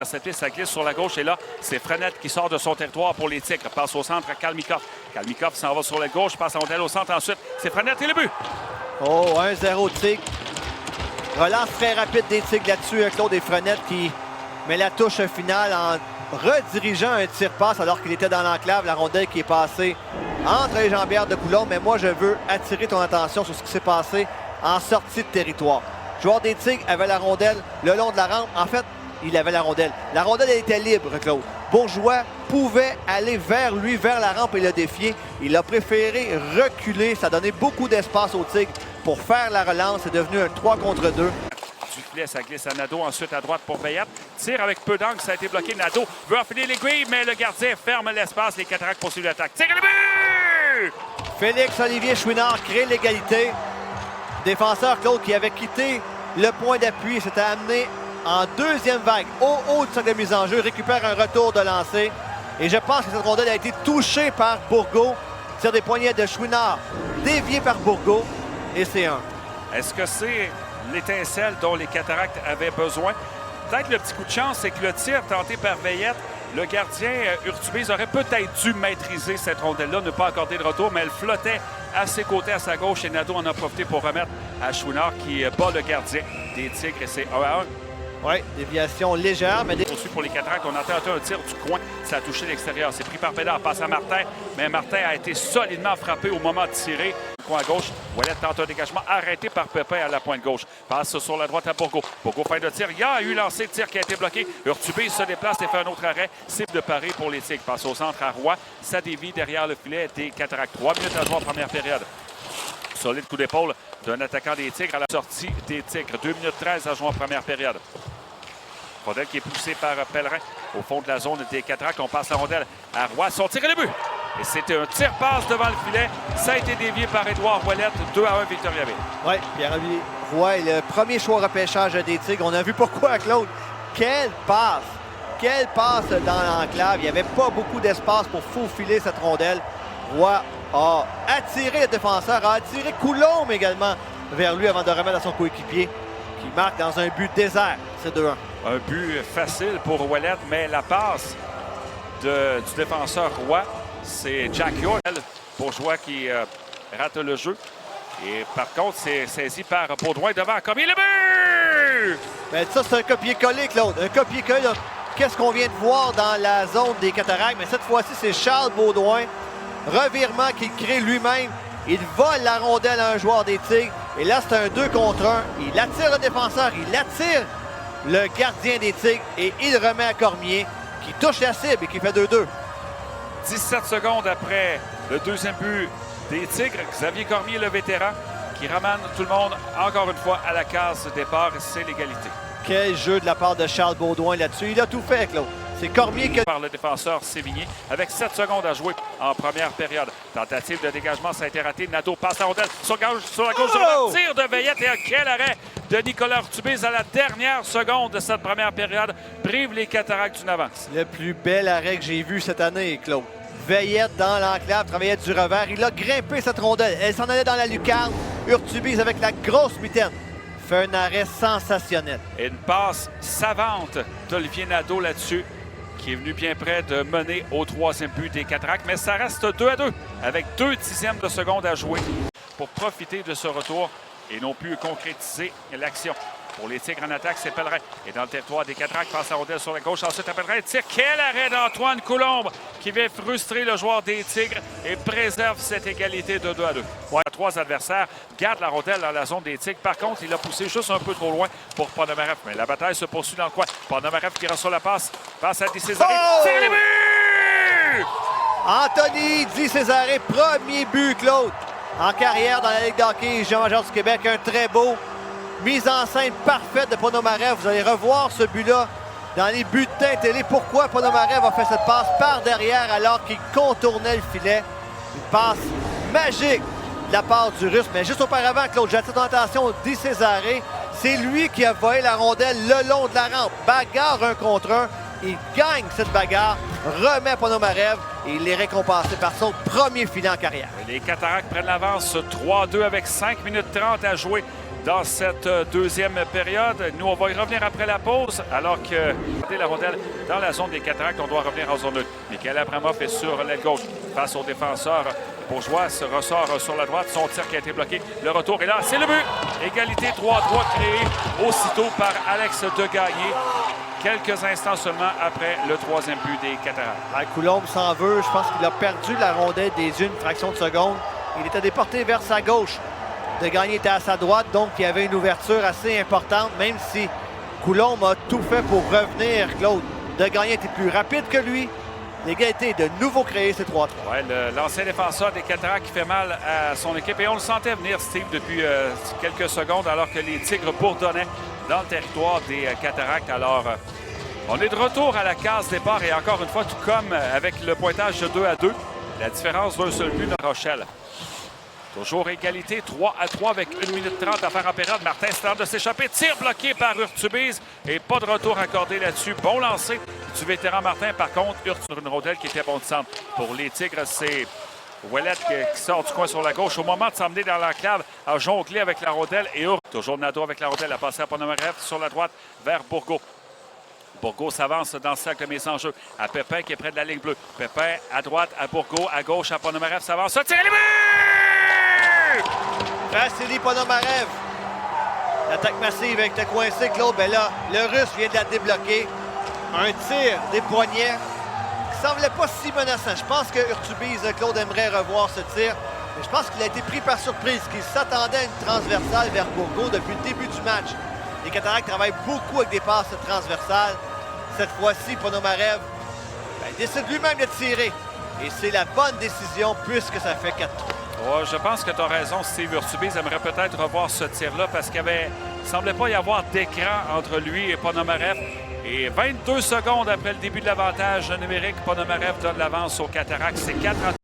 Cette piste, ça glisse sur la gauche et là, c'est Frenette qui sort de son territoire pour les Tigres. Passe au centre à Kalmikov. Kalmikov s'en va sur la gauche, passe en rondelle au centre ensuite. C'est Frenette et le but! Oh, 1-0 Tigres. Relance très rapide des Tigres là-dessus. Claude et Frenette qui met la touche finale en redirigeant un tir-passe alors qu'il était dans l'enclave. La rondelle qui est passée entre les jambières de Coulombe. Mais moi, je veux attirer ton attention sur ce qui s'est passé en sortie de territoire. Le joueur des Tigres avait la rondelle le long de la rampe. En fait, il avait la rondelle. La rondelle elle était libre, Claude. Bourgeois pouvait aller vers lui, vers la rampe et le défier. Il a préféré reculer. Ça donnait beaucoup d'espace aux Tigres pour faire la relance. C'est devenu un 3 contre 2. Du filet, ça glisse à Nadeau. Ensuite, à droite pour Veillette. Tire avec peu d'angle. Ça a été bloqué. Nadeau veut enfiler l'aiguille, mais le gardien ferme l'espace. Les Cataractes poursuivent l'attaque. Tire le but! Félix-Olivier Chouinard crée l'égalité. Défenseur, Claude, qui avait quitté le point d'appui. S'était amené en deuxième vague, au haut de sa mise en jeu, récupère un retour de lancer. Et je pense que cette rondelle a été touchée par Bourgault. Tire des poignets de Chouinard, dévié par Bourgault. Et c'est un. Est-ce que c'est l'étincelle dont les Cataractes avaient besoin? Peut-être le petit coup de chance, c'est que le tir tenté par Veillette, le gardien Urtubise aurait peut-être dû maîtriser cette rondelle-là, ne pas accorder de retour, mais elle flottait à ses côtés, à sa gauche, et Nadeau en a profité pour remettre à Chouinard qui bat le gardien des Tigres. Et c'est 1-1. Oui, déviation légère, mais... Poursuit pour les Cataractes, on a tenté un tir du coin, ça a touché l'extérieur. C'est pris par Bédard, passe à Martin, mais Martin a été solidement frappé au moment de tirer. Coin à gauche, Ouellet tente un dégagement arrêté par Pépin à la pointe gauche. Passe sur la droite à Bourgault. Bourgault fin de tir, il y a eu lancé de tir qui a été bloqué. Urtubise se déplace et fait un autre arrêt. Cible de parer pour les Tigres. Passe au centre à Roy, ça dévie derrière le filet des Cataractes. 3 minutes à jouer en première période. Solide coup d'épaule d'un attaquant des Tigres à la sortie des Tigres. 2 minutes 13 à jouer en première période. Rondelle qui est poussée par Pellerin au fond de la zone des Cataractes. On passe la rondelle à Roy. Son tir et le but! Et c'était un tir-passe devant le filet. Ça a été dévié par Édouard Ouellet. 2-1 Victoriaville. Oui, Pierre-Olivier Roy est le premier choix au repêchage des Tigres. On a vu pourquoi, Claude. Quelle passe! Quelle passe dans l'enclave. Il n'y avait pas beaucoup d'espace pour faufiler cette rondelle. Roy a attiré le défenseur, a attiré Coulombe également vers lui avant de remettre à son coéquipier qui marque dans un but désert. C'est 2-1. Un but facile pour Ouellet, mais la passe du défenseur Roy, c'est Jack York, bourgeois qui rate le jeu. Et par contre, c'est saisi par Baudouin devant Cormier. Le but! Mais ça, c'est un copier-coller, Claude. Un copier-coller. Qu'est-ce qu'on vient de voir dans la zone des Cataractes? Mais cette fois-ci, c'est Charles Baudouin. Revirement qu'il crée lui-même. Il vole la rondelle à un joueur des Tigres. Et là, c'est un 2 contre 1. Il attire le défenseur. Il attire le gardien des Tigres. Et il remet à Cormier qui touche la cible et qui fait 2-2. 17 secondes après le deuxième but des Tigres. Xavier Cormier, le vétéran, qui ramène tout le monde encore une fois à la case départ. C'est l'égalité. Quel jeu de la part de Charles Baudouin là-dessus. Il a tout fait, Claude. C'est Cormier que... Par le défenseur Sévigné avec 7 secondes à jouer en première période. Tentative de dégagement, ça a été raté. Nadeau passe la rondelle sur la gauche, sur le tir de Veillette. Et quel arrêt de Nicolas Urtubise à la dernière seconde de cette première période. Prive les Cataractes d'une avance. Le plus bel arrêt que j'ai vu cette année, Claude. Veillette dans l'enclave, travaillait du revers. Il a grimpé cette rondelle. Elle s'en allait dans la lucarne. Urtubise avec la grosse mitaine fait un arrêt sensationnel. Et une passe savante d'Olivier Nadeau là-dessus, qui est venu bien près de mener au troisième but des Cataractes. Mais ça reste 2-2 avec 2 dixièmes de seconde à jouer pour profiter de ce retour et non plus concrétiser l'action. Pour les Tigres en attaque, c'est Pellerin. Et dans le territoire des Cataractes, passe la rondelle sur la gauche. Ensuite, à Pellerin, tire. Quel arrêt d'Antoine Coulombe qui vient frustrer le joueur des Tigres et préserve cette égalité de 2-2. Ouais, 3 adversaires gardent la rondelle dans la zone des Tigres. Par contre, il a poussé juste un peu trop loin pour Ponomareff. Mais la bataille se poursuit dans le coin. Ponomareff qui reçoit la passe. Passe à Di Césaré. Oh! Tire le but! Anthony Di Césaré, premier but, Claude, en carrière dans la Ligue d'hockey Jean-Major du Québec. Un très beau mise en scène parfaite de Ponomareff. Vous allez revoir ce but-là dans les bulletins télé. Pourquoi Ponomareff a fait cette passe par derrière alors qu'il contournait le filet? Une passe magique de la part du Russe. Mais juste auparavant, Claude, j'attire ton attention, Di Césaré, c'est lui qui a volé la rondelle le long de la rampe. Bagarre 1 contre 1. Il gagne cette bagarre, remet Ponomarev et il est récompensé par son premier filet en carrière. Les Cataractes prennent l'avance 3-2 avec 5 minutes 30 à jouer dans cette deuxième période. Nous, on va y revenir après la pause, alors que la rondelle dans la zone des Cataractes, on doit revenir en zone 2. Mikhail Abramov est sur l'aile gauche face au défenseur bourgeois, se ressort sur la droite. Son tir qui a été bloqué. Le retour est là. C'est le but! Égalité 3-3 créée aussitôt par Alex Degagné. Quelques instants seulement après le troisième but des Cataractes. Coulombe s'en veut. Je pense qu'il a perdu la rondelle des yeux une fraction de seconde. Il était déporté vers sa gauche. Degagné était à sa droite, donc il y avait une ouverture assez importante, même si Coulombe a tout fait pour revenir, Claude. Degagné était plus rapide que lui. L'égalité est de nouveau créée, c'est 3-3. Ouais, l'ancien défenseur des Cataractes qui fait mal à son équipe. Et on le sentait venir, Steve, depuis quelques secondes, alors que les Tigres bourdonnaient dans le territoire des Cataractes. Alors, on est de retour à la case départ. Et encore une fois, tout comme avec le pointage de 2-2, la différence d'un seul but de La Rochelle. Toujours égalité, 3-3 avec 1 minute 30 à faire en période. Martin tente de s'échapper. Tir bloqué par Urtubise et pas de retour accordé là-dessus. Bon lancer du vétéran Martin. Par contre, Urtubise sur une rondelle qui était bon de centre. Pour les Tigres, c'est Ouellet qui sort du coin sur la gauche. Au moment de s'emmener dans l'enclave, a jonglé avec la rondelle. Et toujours Nadeau avec la rondelle. A passé à Ponomarev sur la droite vers Bourgault. Bourgault s'avance dans le cercle de mise en jeu. À Pépin qui est près de la ligne bleue. Pépin à droite à Bourgault. À gauche à Ponomarev. S'avance. Ça tire les buts! Vassili Ponomarev. L'attaque massive avec le coincé, Claude. Ben là, le Russe vient de la débloquer. Un tir des poignets qui semblait pas si menaçant. Je pense que Urtubise, Claude, aimerait revoir ce tir. Mais je pense qu'il a été pris par surprise, qu'il s'attendait à une transversale vers Bourgault depuis le début du match. Les Cataractes travaillent beaucoup avec des passes transversales. Cette fois-ci, Ponomarev décide lui-même de tirer. Et c'est la bonne décision puisque ça fait 4-3. Ouais, je pense que tu as raison, Steve. Urtubise aimerait peut-être revoir ce tir-là parce qu'il ne semblait pas y avoir d'écran entre lui et Ponomarev. Et 22 secondes après le début de l'avantage numérique, Ponomarev donne l'avance aux Cataractes. C'est 4-3.